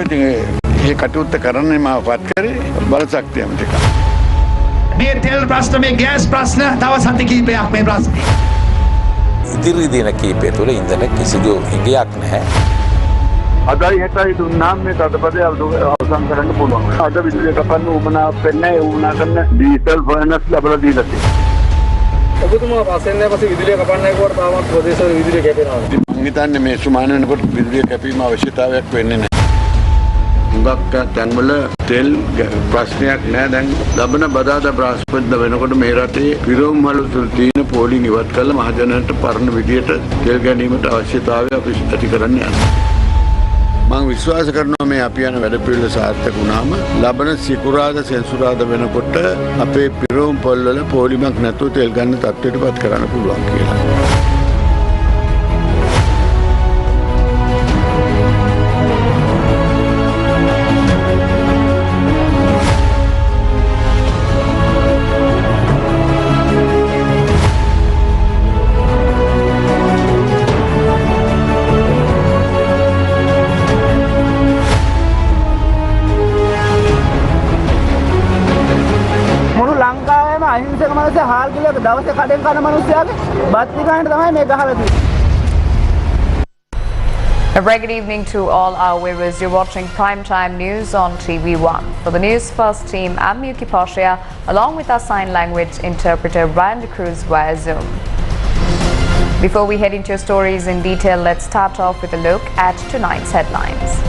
ඉතින් ඒ කටයුත්ත කරන්නේ මාව පත් කරේ බලශක්තිය අමතක. මේ තෙල් ප්‍රශ්න මේ ගෑස් ප්‍රශ්න තව සති කිහිපයක් මේ ප්‍රශ්නේ. ඉදිරි දින කිහිපය තුළ ඉන්ධන කිසිදු හිඟයක් නැහැ. අදයි හෙටයි දුන්නාම මේ තදපදේ අවසන් කරන්න පුළුවන්. අද විදුලිය කපන්න උමනාවක් වෙන්නේ ඒ උමනා කරන ඩීසල් ෆර්නස් ලැබලා දීලා තියෙනවා. ඔබතුමා පස්සෙන් පස්සේ විදුලිය කපන්නයි කොට තාමත් ප්‍රදේශවල විදුලිය කැපෙනවා. මම හිතන්නේ මේ සුමාන වෙනකොට විදුලිය කැපීම අවශ්‍යතාවයක් වෙන්නේ නැහැ. හුඟක් තැන්වල තෙල් ප්‍රශ්නයක් නැහැ. දැන් ලබන බදාදා බ්‍රහස්පතින්දා වෙනකොට මේ රටේ පිරෝම් වල තියෙන පෝලිං ඉවත් කරලා මහජනයන්ට පරණ විදියට තෙල් ගැනීමට අවශ්‍යතාවය අපි ඇති කරන්න යනවා. මම විශ්වාස කරනවා මේ අපි යන වැඩ පිළිවෙල සාර්ථක වුණාම ලබන සිකුරාදා සෙන්සුරාදා වෙනකොට අපේ පිරෝම් පොල් වල පෝලිමක් නැතුව තෙල් ගන්න තත්ත්වයටපත් කරන්න පුළුවන් කියලා. අහිංසක මනුස්සයා හාල් කිලෝක දවසේ කඩෙන් කන මනුස්සයාගේ බත් ටිකකට තමයි මේ ගහලා තියෙන්නේ. A very good evening to all our viewers. You're watching Primetime News on TV1. For the Newsfirst team, I'm Yuki Poshia, along with our sign language interpreter Brian Cruz via Zoom. Before we head into your stories in detail, let's start off with a look at tonight's headlines.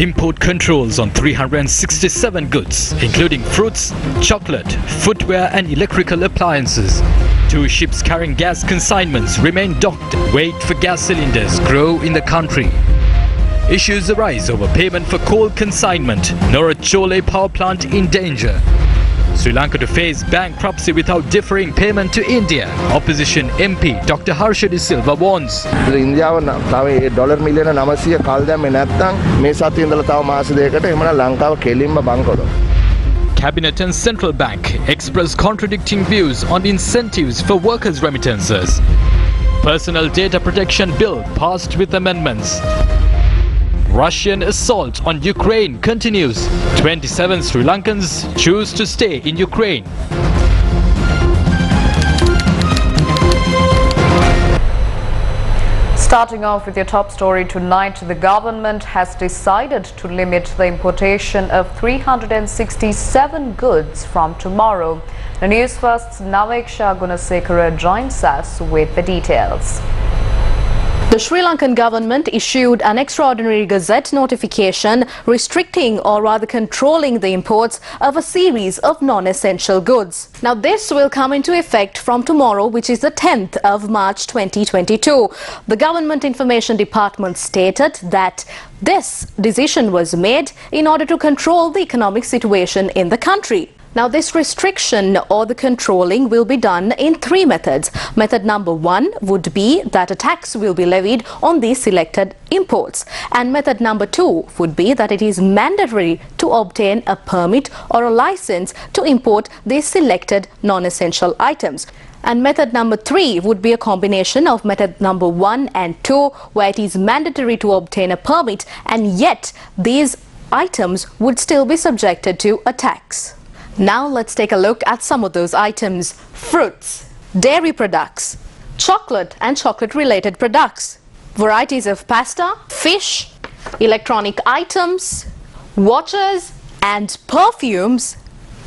Import controls on 367 goods, including fruits, chocolate, footwear and electrical appliances. 2 ships carrying gas consignments remain docked. Wait for gas cylinders grow in the country. Issues arise over payment for coal consignment. Norachole power plant in danger. Sri Lanka to face bankruptcy without deferring payment to India. Opposition MP Dr. Harsha De Silva warns. ඉන්දියාව තව dollar මිලියන 900 කල් දැම්මේ නැත්නම් මේ සතියේ ඉඳලා තව මාස දෙකකට එමනම් ලංකාව කෙලින්ම බංකොලොත්. Cabinet and Central Bank express contradicting views on incentives for workers' remittances. Personal data protection bill passed with amendments. Russian assault on Ukraine continues. 27 Sri Lankans choose to stay in Ukraine. Starting off with your top story tonight, the government has decided to limit the importation of 367 goods from tomorrow. The Newsfirst's Naveksha Gunasekara joins us with the details. The Sri Lankan government issued an extraordinary gazette notification restricting or rather controlling the imports of a series of non-essential goods. Now this will come into effect from tomorrow, which is the 10th of March 2022. The Government Information Department stated that this decision was made in order to control the economic situation in the country. Now this restriction or the controlling will be done in 3 methods. Method number 1 would be that a tax will be levied on these selected imports. And method number 2 would be that it is mandatory to obtain a permit or a license to import these selected non-essential items. And method number 3 would be a combination of method number 1 and 2, where it is mandatory to obtain a permit and yet these items would still be subjected to a tax. Now let's take a look at some of those items. Fruits, dairy products, chocolate and chocolate related products, varieties of pasta, fish, electronic items, watches and perfumes,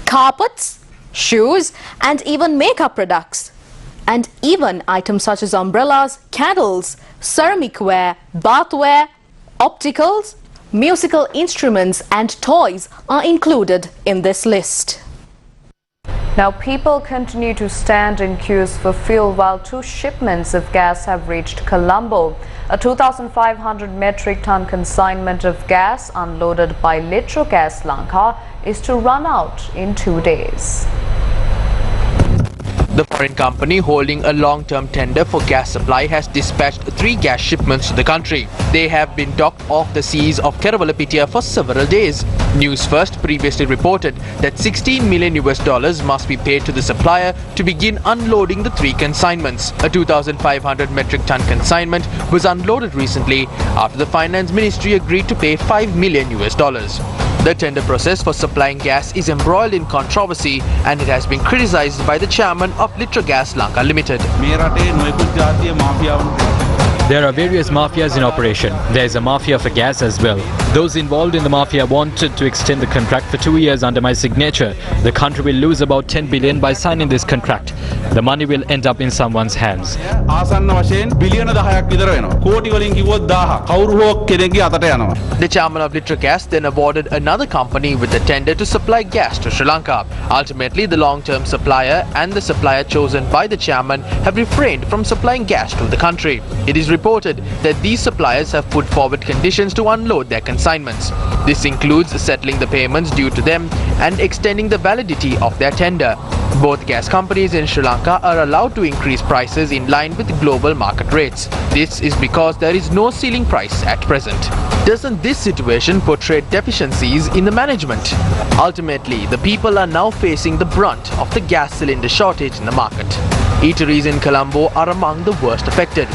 carpets, shoes and even makeup products. And even items such as umbrellas, candles, ceramic ware, bathware, opticals, musical instruments and toys are included in this list. Now people continue to stand in queues for fuel while 2 shipments of gas have reached Colombo. A 2,500 metric ton consignment of gas unloaded by Gas Lanka is to run out in 2 days. The foreign company holding a long-term tender for gas supply has dispatched 3 gas shipments to the country. They have been docked off the seas of Kerawalapitia for several days. Newsfirst previously reported that $16 million must be paid to the supplier to begin unloading the 3 consignments. A 2,500 metric ton consignment was unloaded recently after the Finance Ministry agreed to pay $5 million. The tender process for supplying gas is embroiled in controversy and it has been criticized by the chairman of Litrogas Lanka Limited. There are various mafias in operation. There is a mafia for gas as well. Those involved in the mafia wanted to extend the contract for 2 years under my signature. The country will lose about 10 billion by signing this contract. The money will end up in someone's hands. The chairman of Litrogas then awarded another company with the tender to supply gas to Sri Lanka. Ultimately, the long-term supplier and the supplier chosen by the chairman have refrained from supplying gas to the country. It is reported that these suppliers have put forward conditions to unload their consignments. This includes settling the payments due to them and extending the validity of their tender. Both gas companies in Sri Lanka are allowed to increase prices in line with global market rates. This is because there is no ceiling price at present. Doesn't this situation portray deficiencies in the management? Ultimately, the people are now facing the brunt of the gas cylinder shortage in the market. Eateries in Colombo are among the worst affected.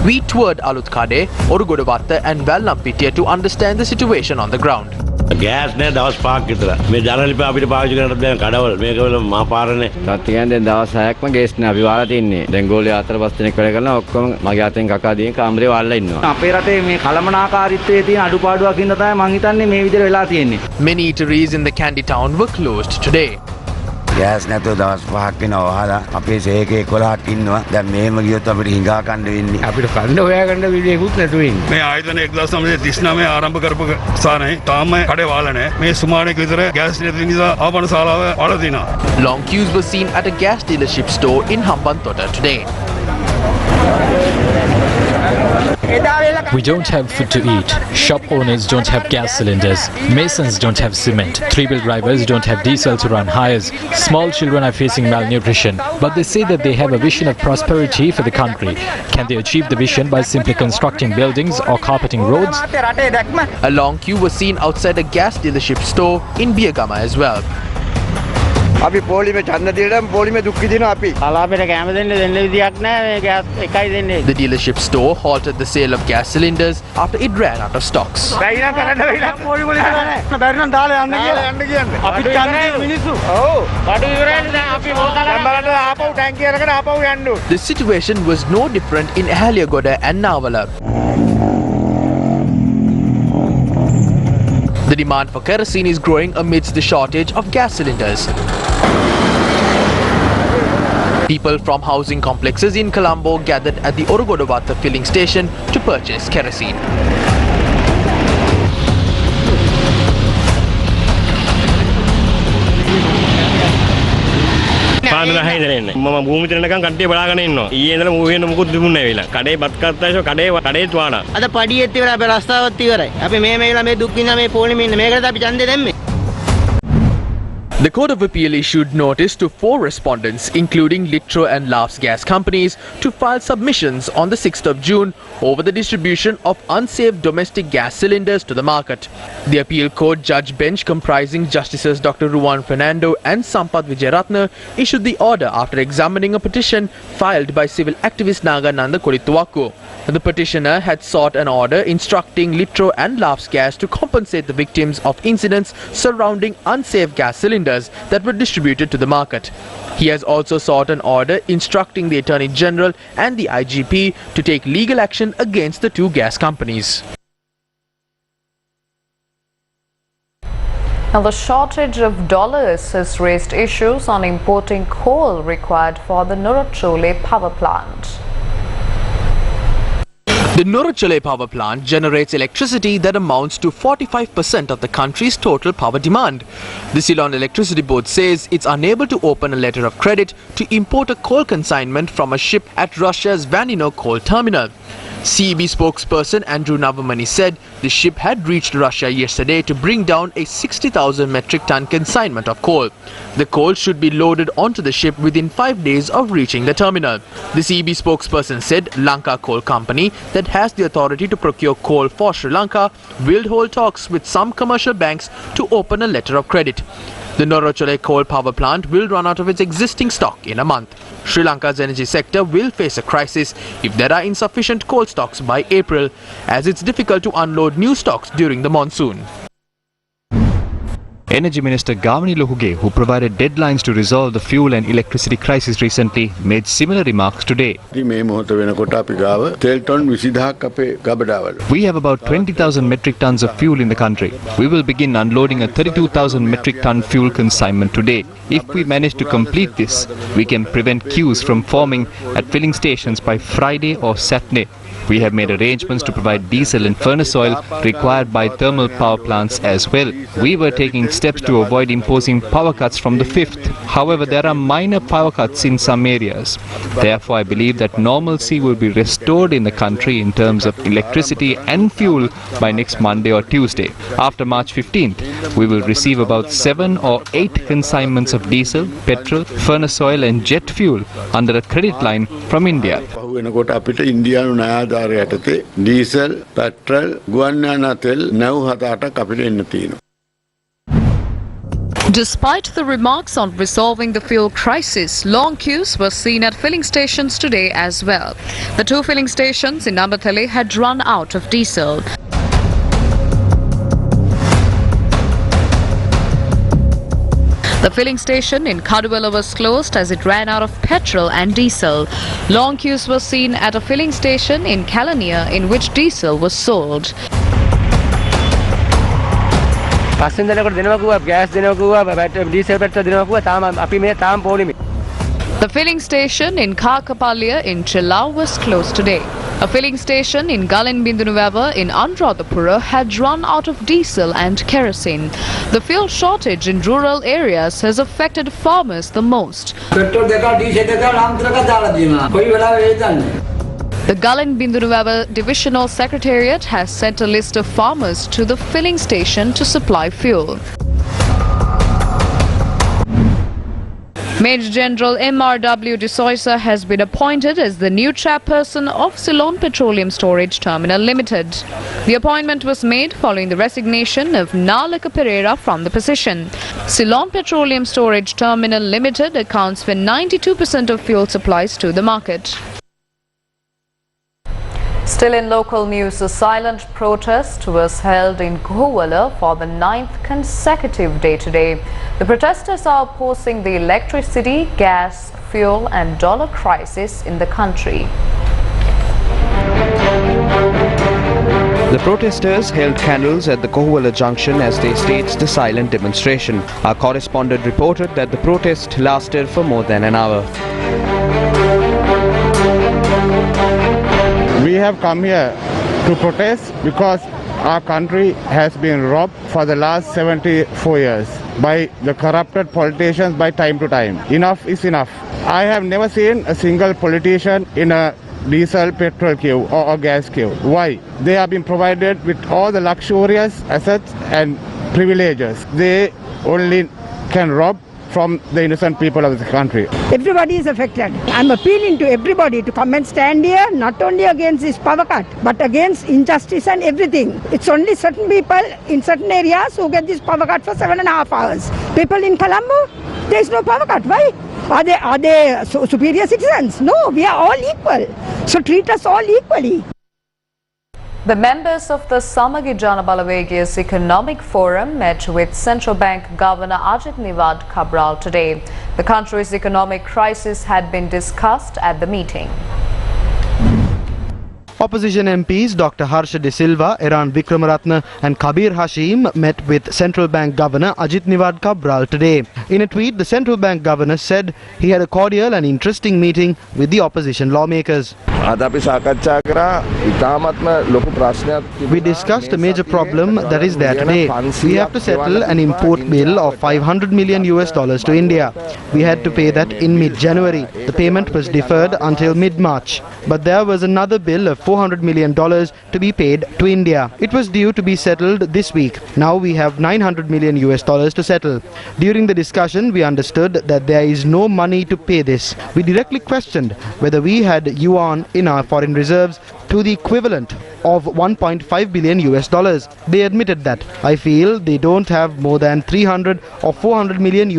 We toured Alutkade, Orugodawatta and Vallampitiya to understand the situation on the ground. gas නෑ දවස් 5ක් විතර මේ ජනලිප අපිට පාවිච්චි කරන්න දැන් කඩවල මේකවල මහා පාරනේ තාත්ති කියන්නේ දැන් දවස් 6ක්ම ගේස් නෑ අපි වාලා තින්නේ දැන් ගෝලිය 4-5 දෙනෙක් වැඩ කරනවා ඔක්කොම මගේ අතෙන් කකා දින් කාමරේ වාලා ඉන්නවා අපේ රටේ මේ කලමනාකාරීත්වයේ තියෙන අඩුපාඩුවක් හින්දා තමයි මං හිතන්නේ මේ විදිහට වෙලා තියෙන්නේ. Many eateries in the Kandy town were closed today. gas නැතුව දවස් 5ක් වෙනවා වහලා අපේ සේකේ 11ක් ඉන්නවා දැන් මේම ගියොත් අපිට හිඟා කන්න වෙන්නේ අපිට කන්න හොයාගන්න විදියකුත් නැතුව ඉන්නේ මේ ආයතන 1939 ආරම්භ කරපු ස්ථානයේ තාම කඩේ වාලා නැහැ මේ සුමානෙක විතර ගෑස් නැති නිසා ආපන ශාලාව වල දිනා. Long queues were seen at a gas dealership store in Hambantota today. We don't have food to eat. Shop owners don't have gas cylinders. Masons don't have cement. 3-wheel drivers don't have diesel to run hires. Small children are facing malnutrition. But they say that they have a vision of prosperity for the country. Can they achieve the vision by simply constructing buildings or carpeting roads? A long queue was seen outside a gas dealership store in Biagama as well. අපි පොලිමේ ඡන්ද දීලා පොලිමේ දුක් විඳිනවා අපි. කලාපෙට කැම දෙන්න විදියක් නැහැ මේ ගෑස් එකයි දෙන්නේ. The dealership store halted the sale of gas cylinders after it ran out of stocks. බැරි නම් කරන්න වෙයිලා පොලි පොලි කරන්නේ. බැරි නම් දාලා යන්න කියන්නේ. අපි ඡන්දේ මිනිස්සු. ඔව්. බඩු ඉවරයි දැන් අපි මොකද බලන්න ආපහු ටැංකිය අරගෙන ආපහු යන්න. The situation was no different in Ahaliagoda and Navala. The demand for kerosene is growing amidst the shortage of gas cylinders. People from housing complexes in Colombo gathered at the Orugodawatta filling station to purchase kerosene. පාන්න නැහැ ඉඳලා මම භූමි තිරණකම් කට්ටිය බලාගෙන ඉන්නවා. ඊයේ ඉඳලා මූවෙන්න මුකුත් දුන්නේ නැහැ වෙලා. කඩේ බත් කත්තායිසෝ කඩේත් වාඩා. අද පඩියෙත් ඉවරයි අපේ රස්තාවත් ඉවරයි. අපි මේ මේලා මේ දුක් විඳලා මේ පොලිමේ ඉන්නේ. මේකට අපි ඡන්දේ දැම්මේ. The Court of Appeal issued notice to 4 respondents, including Litro and Laughs gas companies, to file submissions on the 6th of June over the distribution of unsafe domestic gas cylinders to the market. The appeal court judge bench comprising Justices Dr. Ruwan Fernando and Sampath Wijeratna issued the order after examining a petition filed by civil activist Nagananda Kolituwaku. The petitioner had sought an order instructing Litro and Laughs gas to compensate the victims of incidents surrounding unsafe gas cylinders that were distributed to the market. He has also sought an order instructing the Attorney General and the IGP to take legal action against the 2 gas companies. Now, the shortage of dollars has raised issues on importing coal required for the Nurachole power plant. The Nurachole power plant generates electricity that amounts to 45% of the country's total power demand. The Ceylon Electricity Board says it's unable to open a letter of credit to import a coal consignment from a ship at Russia's Vanino coal terminal. CEB spokesperson Andrew Navamani said the ship had reached Russia yesterday to bring down a 60,000 metric ton consignment of coal. The coal should be loaded onto the ship within 5 days of reaching the terminal. The CEB spokesperson said Lanka Coal Company, that has the authority to procure coal for Sri Lanka, will hold talks with some commercial banks to open a letter of credit. The Norochole coal power plant will run out of its existing stock in a month. Sri Lanka's energy sector will face a crisis if there are insufficient coal stocks by April, as it's difficult to unload new stocks during the monsoon. Energy Minister Gawani Lohuge, who provided deadlines to resolve the fuel and electricity crisis recently, made similar remarks today. We have about 20,000 metric tons of fuel in the country. We will begin unloading a 32,000 metric ton fuel consignment today. If we manage to complete this, we can prevent queues from forming at filling stations by Friday or Saturday. We have made arrangements to provide diesel and furnace oil required by thermal power plants as well. We were taking steps to avoid imposing power cuts from the 5th. However, there are minor power cuts in some areas. Therefore, I believe that normalcy will be restored in the country in terms of electricity and fuel by next Monday or Tuesday. After March 15th, we will receive about 7 or 8 consignments of diesel, petrol, furnace oil and jet fuel under a credit line from India. Diesel, petrol, guanna tel, now hatata kapita enna තියෙනවා. Despite the remarks on resolving the fuel crisis, long queues were seen at filling stations today as well. The 2 filling stations in Nambathale had run out of diesel. The filling station in Kaduwala was closed as it ran out of petrol and diesel. Long queues were seen at a filling station in Kalaniya in which diesel was sold. The filling station in Kakapalya in Chillau was closed today. A filling station in Galinbindunuwava in Anuradhapura had run out of diesel and kerosene. The fuel shortage in rural areas has affected farmers the most. The Galinbindunuwava Divisional Secretariat has sent a list of farmers to the filling station to supply fuel. Major General MRW De Soisa has been appointed as the new chairperson of Ceylon Petroleum Storage Terminal Limited. The appointment was made following the resignation of Nalaka Pereira from the position. Ceylon Petroleum Storage Terminal Limited accounts for 92% of fuel supplies to the market. Still in local news, a silent protest was held in Kohuwala for the 9th consecutive day today. The protesters are opposing the electricity, gas, fuel and dollar crisis in the country. The protesters held candles at the Kohuwala junction as they staged the silent demonstration. Our correspondent reported that the protest lasted for more than an hour. We have come here to protest because our country has been robbed for the last 74 years by the corrupted politicians by time to time. Enough is enough. I have never seen a single politician in a diesel petrol queue or gas queue. Why? They have been provided with all the luxurious assets and privileges. They only can rob from the innocent people of the country. Everybody is affected. I'm appealing to everybody to come and stand here, not only against this power cut, but against injustice and everything. It's only certain people in certain areas who get this power cut for 7.5 hours. People in Colombo, there is no power cut. Why? Are they superior citizens? No, we are all equal. So treat us all equally. The members of the Samagi Jana Balavegi's Economic Forum met with Central Bank Governor Ajit Niwad Cabral today. The country's economic crisis had been discussed at the meeting. Opposition MPs Dr. Harsha De Silva, Eran Vikramaratne and Kabir Hashim met with Central Bank Governor Ajit Niwad Cabral today. In a tweet, the Central Bank Governor said he had a cordial and interesting meeting with the opposition lawmakers. අද අපි සාකච්ඡා කරා ඉතාමත්ම ලොකු ප්‍රශ්නයක්. We discussed a major problem that is there today. We have to settle an import bill of $500 million to India. We had to pay that in mid-January. The payment was deferred until mid-March. But there was another bill of $400 million to be paid to India. It was due to be settled this week. Now we have $900 million to settle. During the discussion, we understood that there is no money to pay this. We directly questioned whether we had yuan in our foreign reserves to the equivalent of $1.5 billion. They admitted that. I feel they don't have more than $300 or $400 million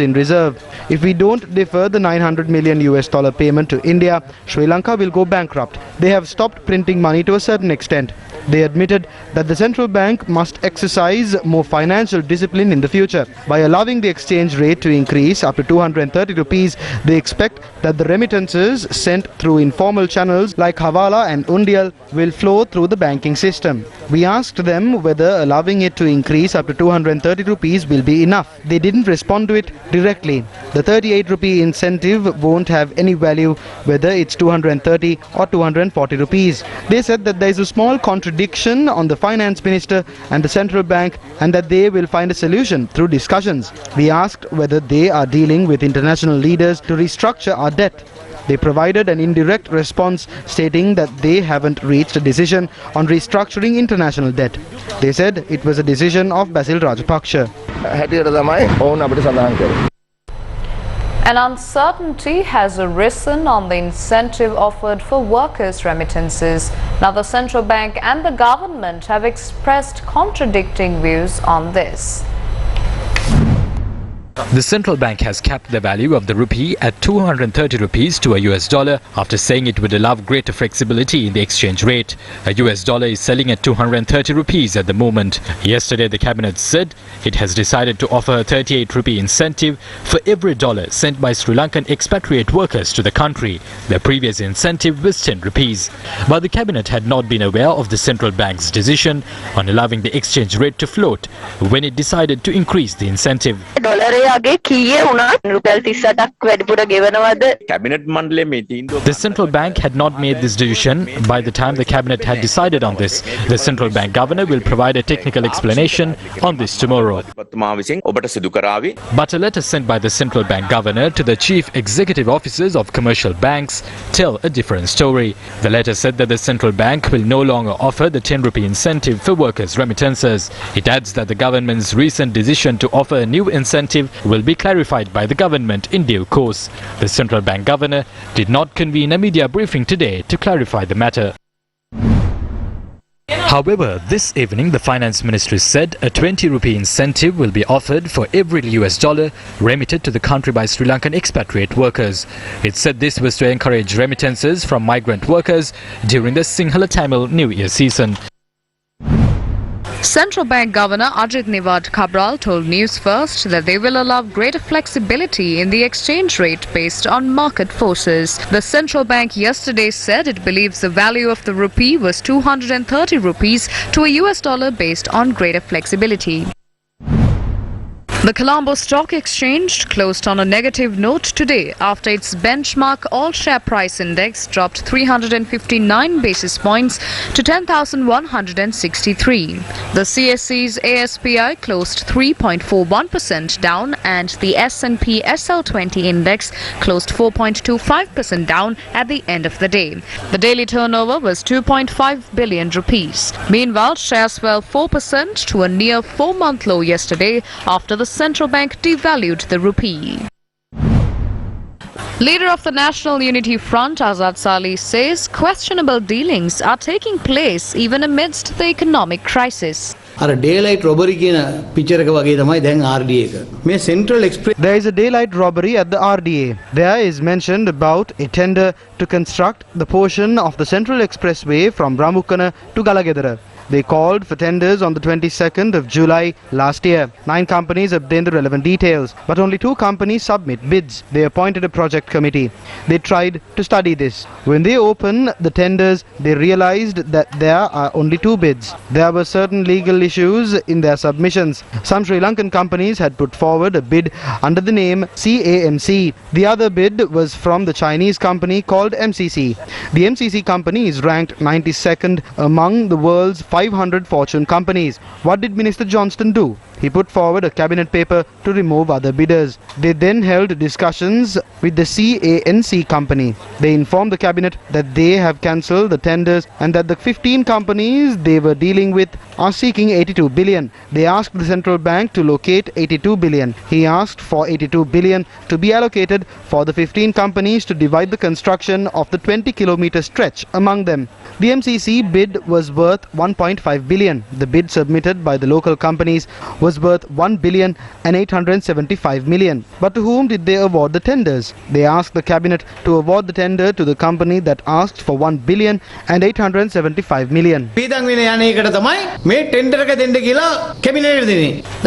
in reserve. If we don't defer the $900 million payment to India, Sri Lanka will go bankrupt. They have stopped printing money to a certain extent. They admitted that the central bank must exercise more financial discipline in the future. By allowing the exchange rate to increase up to 230 rupees, they expect that the remittances sent through informal channels like Hawala and Undial will flow through the banking system. We asked them whether allowing it to increase up to 230 rupees will be enough. They didn't respond to it directly. The 38 rupee incentive won't have any value whether it's 230 or 240 rupees. They said that there is a small contradiction on the finance minister and the central bank and that they will find a solution through discussions. We asked whether they are dealing with international leaders to restructure our debt. They provided an indirect response stating that they haven't reached a decision on restructuring international debt. They said it was a decision of Basil Rajapaksa. An uncertainty has arisen on the incentive offered for workers' remittances. Now the central bank and the government have expressed contradicting views on this. The central bank has capped the value of the rupee at 230 rupees to a US dollar after saying it would allow greater flexibility in the exchange rate. A US dollar is selling at 230 rupees at the moment. Yesterday the cabinet said it has decided to offer a 38 rupee incentive for every dollar sent by Sri Lankan expatriate workers to the country. The previous incentive was 10 rupees. But the cabinet had not been aware of the central bank's decision on allowing the exchange rate to float when it decided to increase the incentive. The central bank had not made this decision by the time the cabinet had decided on this. The central bank governor will provide a technical explanation on this tomorrow. But a letter sent by the central bank governor to the chief executive officers of commercial banks tell a different story. The letter said that the central bank will no longer offer the 10 rupee incentive for workers' remittances. It adds that the government's recent decision to offer a new incentive will be clarified by the government in due course. The central bank governor did not convene a media briefing today to clarify the matter. However, this evening the finance ministry said a 20 rupee incentive will be offered for every US dollar remitted to the country by Sri Lankan expatriate workers. It said this was to encourage remittances from migrant workers during the Sinhala Tamil New Year season. Central Bank Governor Ajit Niwad Cabral told Newsfirst that they will allow greater flexibility in the exchange rate based on market forces. The central bank yesterday said it believes the value of the rupee was 230 rupees to a US dollar based on greater flexibility. The Colombo Stock Exchange closed on a negative note today after its benchmark all-share price index dropped 359 basis points to 10,163. The CSE's ASPI closed 3.41% down and the S&P SL20 index closed 4.25% down at the end of the day. The daily turnover was 2.5 billion rupees. Meanwhile, shares fell 4% to a near 4-month low yesterday after the central bank devalued the rupee. Leader of the National Unity Front, Azad Salih, says questionable dealings are taking place even amidst the economic crisis. daylight robbery picture RDA Central Express. There is a daylight robbery at the RDA. There is mentioned about a tender to construct the portion of the Central Expressway from Ramukkana to Galagedara. They called for tenders on the 22nd of July last year. 9 companies obtained the relevant details, but only 2 companies submit bids. They appointed a project committee. They tried to study this. When they opened the tenders, they realized that there are only 2 bids. There were certain legal issues in their submissions. Some Sri Lankan companies had put forward a bid under the name CAMC. The other bid was from the Chinese company called MCC. The MCC company is ranked 92nd among the world's 500 fortune companies. What did Minister Johnston do? He put forward a cabinet paper to remove other bidders. They then held discussions with the CANC company. They informed the cabinet that they have cancelled the tenders and that the 15 companies they were dealing with are seeking 82 billion. They asked the central bank to locate 82 billion. He asked for 82 billion to be allocated for the 15 companies to divide the construction of the 20-kilometer stretch among them. The MCC bid was worth 1.5 billion. The bid submitted by the local companies was worth 1 billion and 875 million. But to whom did they award the tenders? They asked the cabinet to award the tender to the company that asked for 1 billion and 875 million. The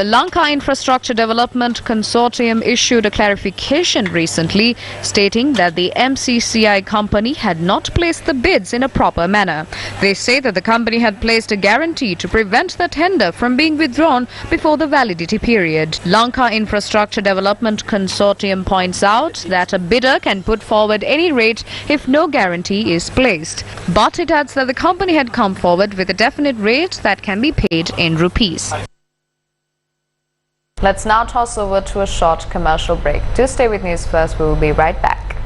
Lanka Infrastructure Development Consortium issued a clarification recently stating that the MCCI company had not placed the bids in a proper manner. They say that the company had placed a guarantee to prevent the tender from being withdrawn before the validity period. Lanka Infrastructure Development Consortium points out that a bidder can put forward any rate if no guarantee is placed. But it adds that the company had come forward with a definite rate that can be paid in rupees. Let's now toss over to a short commercial break. Do stay with News First. We will be right back.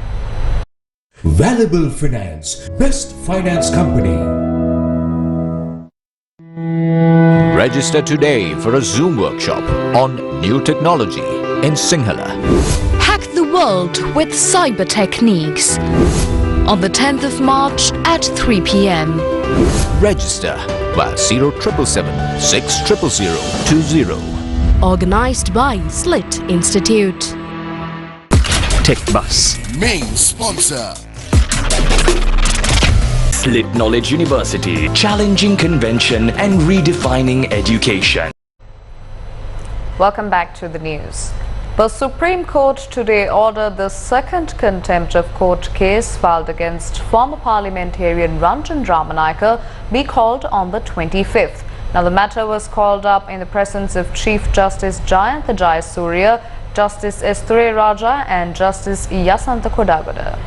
Valuable Finance, best finance company. Register today for a Zoom workshop on new technology in Sinhala. Hack the world with cyber techniques on the 10th of March at 3 p.m. Register via 0777 600 020. Organized by Slit Institute. Tech Bus. Main sponsor. Slit Knowledge University. Challenging convention and redefining education. Welcome back to the news. The Supreme Court today ordered the second contempt of court case filed against former parliamentarian Ranjan Ramanayake be called on the 25th. Now, the matter was called up in the presence of Chief Justice Jayantha Jayasuriya, Justice Esture Raja and Justice Yasantha Kodagada.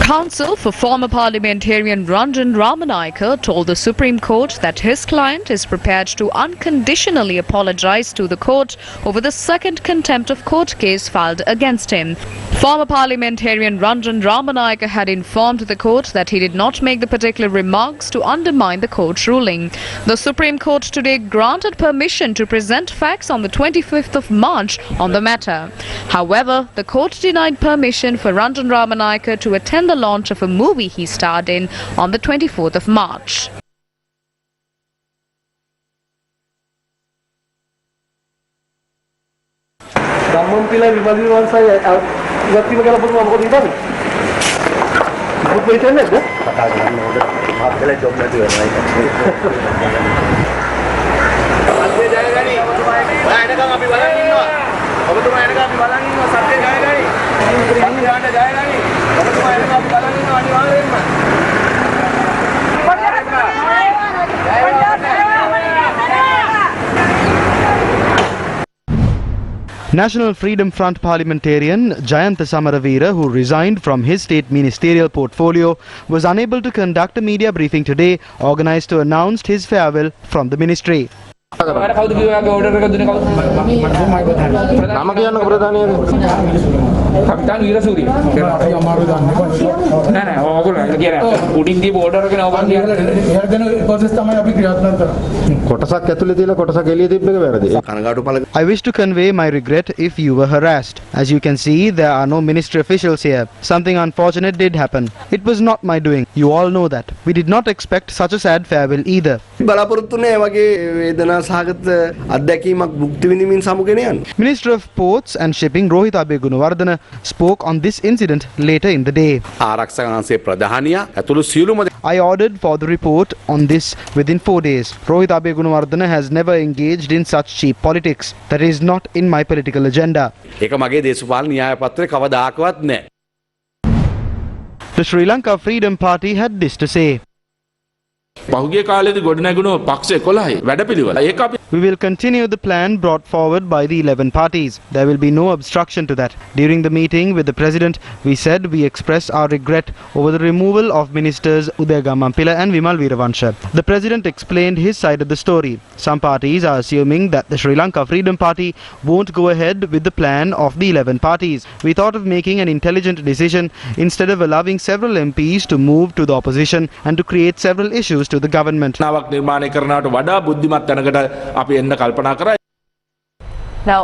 Counsel for former parliamentarian Ranjan Ramanayake told the Supreme Court that his client is prepared to unconditionally apologize to the court over the second contempt of court case filed against him. Former parliamentarian Ranjan Ramanayake had informed the court that he did not make the particular remarks to undermine the court ruling. The Supreme Court today granted permission to present facts on the 25th of March on the matter. However, the court denied permission for Ranjan Ramanayake to attend the launch of a movie he starred in on the 24th of March. National Freedom Front parliamentarian Jayantha Samaravira, who resigned from his state ministerial portfolio, was unable to conduct a media briefing today, organised to announce his farewell from the ministry. කපිතාන් Weerasooriya අපි අමාරු දන්නේ නෑ නෑ ඕගොල්ලෝ කියන උඩින් දී border එක නෝබන් කියන එහෙම දෙන ප්‍රොසෙස් තමයි අපි ක්‍රියාත්මක කරන්නේ කොටසක් ඇතුලේ තියලා කොටසක් එළිය තිබ්බ එක වැරදි කනගාටු පළ I wish to convey my regret if you were harassed. As you can see, there are no ministry officials here. Something unfortunate did happen. It was not my doing. You all know that. We did not expect such a sad farewell either. බලාපොරොත්තුනේ වගේ වේදනා සහගත අත්දැකීමක් භුක්ති විඳින්මින් සමුගෙන යන්න. Minister of Ports and Shipping Rohit Abe Gunawardena spoke on this incident later in the day. I ordered for the report on this within 4 days. Rohit Abegunawardena has never engaged in such cheap politics. That is not in my political agenda. The Sri Lanka Freedom Party had this to say. We will continue the plan brought forward by the 11 parties. There will be no obstruction to that. During the meeting with the President, we said we express our regret over the removal of Ministers Udaya Mampila and Vimal Weeravansha. The President explained his side of the story. Some parties are assuming that the Sri Lanka Freedom Party won't go ahead with the plan of the 11 parties. We thought of making an intelligent decision instead of allowing several MPs to move to the opposition and to create several issues to the government. Now,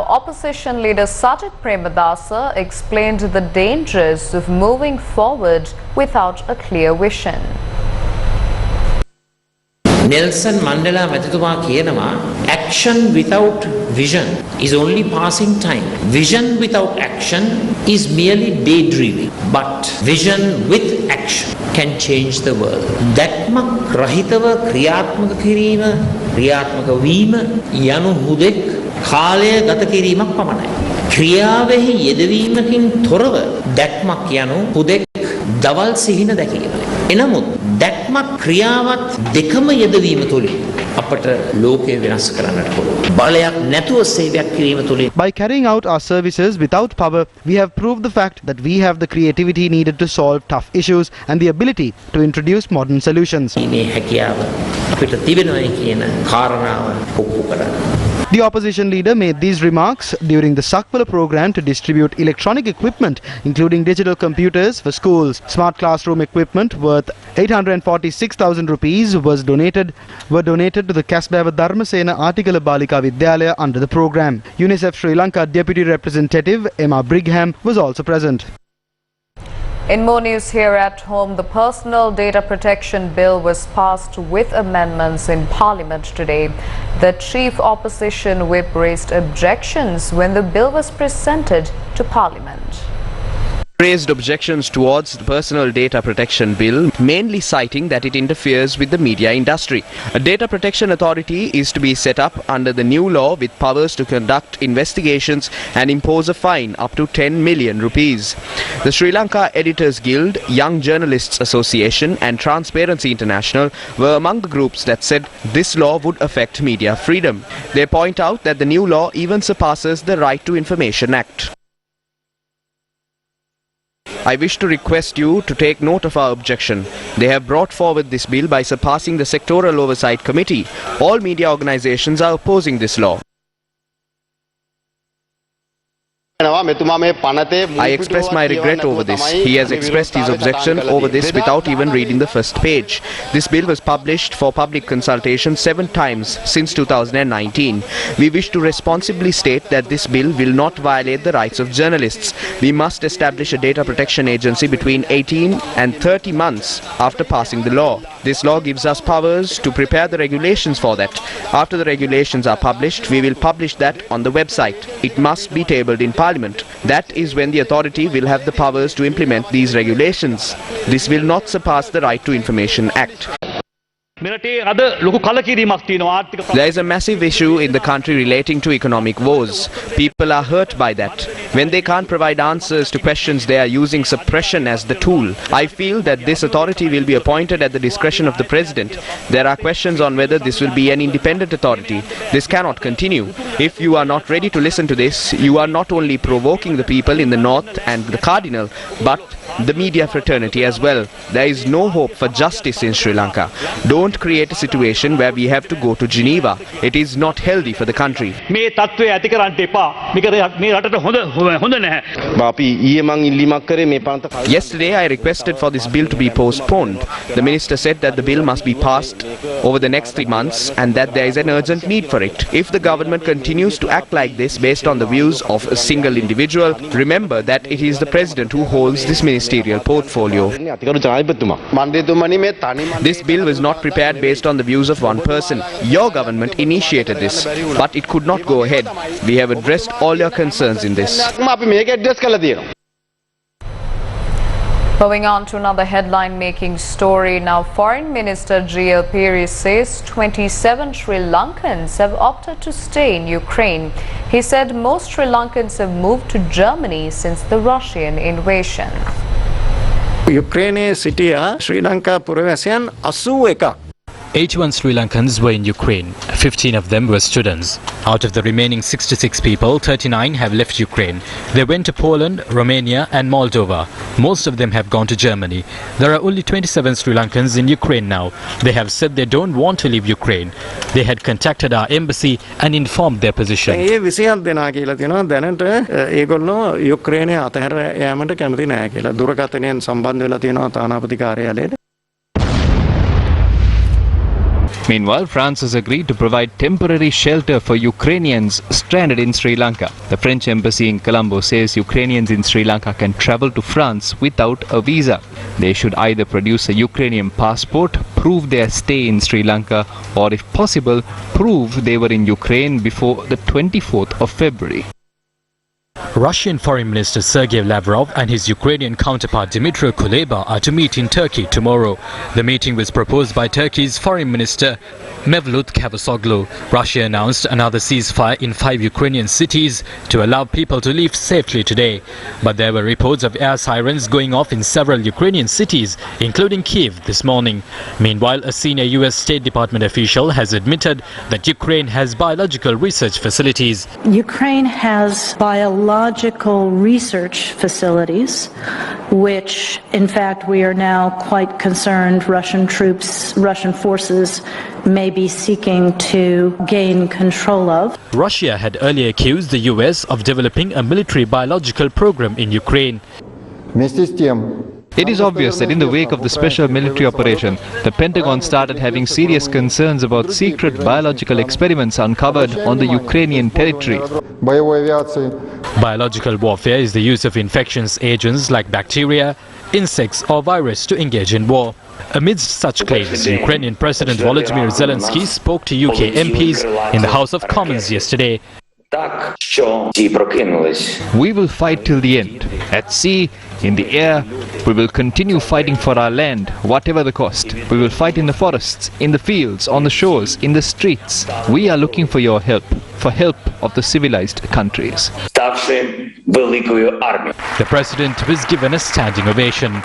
opposition leader Sajid Premadasa explained the dangers of moving forward without a clear vision. Nelson Mandela මැතිතුමා කියනවා action without vision is only passing time. Vision without action is merely daydreaming. But vision with action can change the world. දැක්මක් රහිතව ක්‍රියාත්මක කිරීම, ක්‍රියාත්මක වීම යනු හුදෙක් කාලය ගත කිරීමක් පමණයි. ක්‍රියාවෙහි යෙදවීමකින් තොරව දැක්මක් යනු හුදෙක් දවල් සිහින දැකීමයි. එනමුත් දැක්මක් ක්‍රියාවත් දෙකම යෙදවීම තුළින් අපට ලෝකය වෙනස් කරන්නට පුළුවන්. බලයක් නැතුව සේවයක් කිරීම තුළින්. By carrying out our services without power, we have proved the fact that we have the creativity needed to solve tough issues and the ability to introduce modern solutions. මේ හැකියාව අපිට තිබෙනවායි කියන කාරණාව ඔප්පු කරන්න. The opposition leader made these remarks during the Sakpala program to distribute electronic equipment, including digital computers for schools. Smart classroom equipment worth 846,000 rupees were donated to the Kasbeva Dharmasena Artikala Balika Vidyalaya under the program. UNICEF Sri Lanka Deputy Representative Emma Brigham was also present. In more news here at home, the Personal Data Protection Bill was passed with amendments in Parliament today. The chief opposition whip raised objections when the bill was presented to Parliament. Raised objections towards the Personal Data Protection Bill, mainly citing that it interferes with the media industry. A data protection authority is to be set up under the new law with powers to conduct investigations and impose a fine up to 10 million rupees. The Sri Lanka Editors Guild, Young Journalists Association and Transparency International were among the groups that said this law would affect media freedom. They point out that the new law even surpasses the Right to Information Act. I wish to request you to take note of our objection. They have brought forward this bill by surpassing the Sectoral Oversight Committee. All media organizations are opposing this law. I express my regret over this. He has expressed his objection over this without even reading the first page. This bill was published for public consultation 7 times since 2019. We wish to responsibly state that this bill will not violate the rights of journalists. We must establish a data protection agency between 18 and 30 months after passing the law. This law gives us powers to prepare the regulations for that. After the regulations are published, we will publish that on the website. It must be tabled in Parliament. That is when the authority will have the powers to implement these regulations. This will not surpass the Right to Information Act. There is a massive issue in the country relating to economic woes. People are hurt by that. When they can't provide answers to questions, they are using suppression as the tool. I feel that this authority will be appointed at the discretion of the President. There are questions on whether this will be an independent authority. This cannot continue. If you are not ready to listen to this, you are not only provoking the people in the north and the cardinal, but the media fraternity as well. There is no hope for justice in Sri Lanka. Don't create a situation where we have to go to Geneva. It is not healthy for the country. Yesterday I requested for this bill to be postponed. The minister said that the bill must be passed over the next 3 months and that there is an urgent need for it. If the government continues to act like this based on the views of a single individual, remember that it is the President who holds this ministerial portfolio. This bill was not prepared based on the views of one person. Your government initiated this, but it could not go ahead. We have addressed all your concerns in this. Moving on to another headline-making story now. Foreign Minister G.L. Piri says 27 Sri Lankans have opted to stay in Ukraine. He said most Sri Lankans have moved to Germany since the Russian invasion. Ukraine city Sri Lanka පුරවැසියන් 81ක් 81 Sri Lankans were in Ukraine. 15 of them were students. Out of the remaining 66 people, 39 have left Ukraine. They went to Poland, Romania and Moldova. Most of them have gone to Germany. There are only 27 Sri Lankans in Ukraine now. They have said they don't want to leave Ukraine. They had contacted our embassy and informed their position. ඒ 27 දෙනා කියලා තියෙනවා දැනට ඒගොල්ලෝ යුක්‍රේනය අතහැර යාමට කැමති නැහැ කියලා දුරකථනයෙන් සම්බන්ධ වෙලා තියෙනවා තානාපති කාර්යාලයට. Meanwhile, France has agreed to provide temporary shelter for Ukrainians stranded in Sri Lanka. The French embassy in Colombo says Ukrainians in Sri Lanka can travel to France without a visa. They should either produce a Ukrainian passport, prove their stay in Sri Lanka, or if possible, prove they were in Ukraine before the 24th of February. Russian Foreign Minister Sergei Lavrov and his Ukrainian counterpart Dmytro Kuleba are to meet in Turkey tomorrow. The meeting was proposed by Turkey's Foreign Minister Mevlut Cavusoglu. Russia announced another ceasefire in 5 Ukrainian cities to allow people to leave safely today. But there were reports of air sirens going off in several Ukrainian cities, including Kyiv this morning. Meanwhile, a senior US State Department official has admitted that Ukraine has biological research facilities. Ukraine has biological research facilities, which in fact we are now quite concerned Russian forces may be seeking to gain control of. Russia had earlier accused the US of developing a military biological program in Ukraine. It is obvious that in the wake of the special military operation, the Pentagon started having serious concerns about secret biological experiments uncovered on the Ukrainian territory. Biological warfare is the use of infectious agents like bacteria, insects or virus to engage in war. Amidst such claims, Ukrainian President Volodymyr Zelensky spoke to UK MPs in the House of Commons yesterday. We will fight till the end. At sea, in the air, we will continue fighting for our land, whatever the cost. We will fight in the forests, in the fields, on the shores, in the streets. We are looking for your help, for help of the civilized countries. The president was given a standing ovation.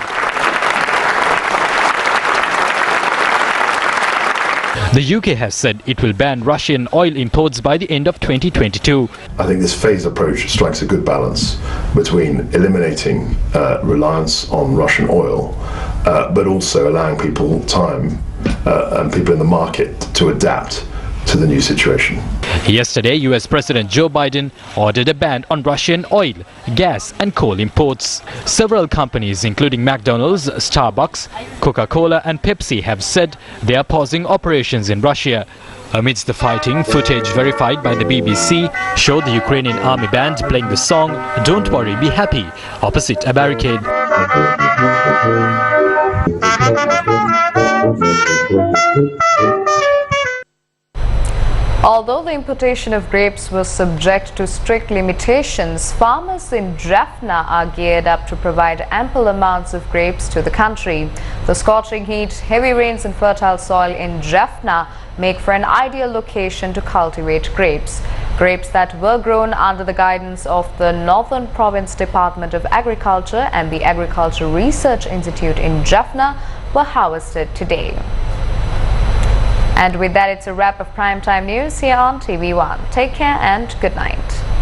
The UK has said it will ban Russian oil imports by the end of 2022. I think this phased approach strikes a good balance between eliminating reliance on Russian oil, but also allowing people time and people in the market to adapt to the new situation. Yesterday, US President Joe Biden ordered a ban on Russian oil, gas and coal imports. Several companies including McDonald's, Starbucks, Coca-Cola and Pepsi have said they are pausing operations in Russia. Amidst the fighting, footage verified by the BBC showed the Ukrainian army band playing the song "Don't Worry, Be Happy" opposite a barricade. Although the importation of grapes was subject to strict limitations, farmers in Jaffna are geared up to provide ample amounts of grapes to the country. The scorching heat, heavy rains and fertile soil in Jaffna make for an ideal location to cultivate grapes. Grapes that were grown under the guidance of the Northern Province Department of Agriculture and the Agriculture Research Institute in Jaffna were harvested today. And with that, it's a wrap of Primetime News here on TV1. Take care and good night.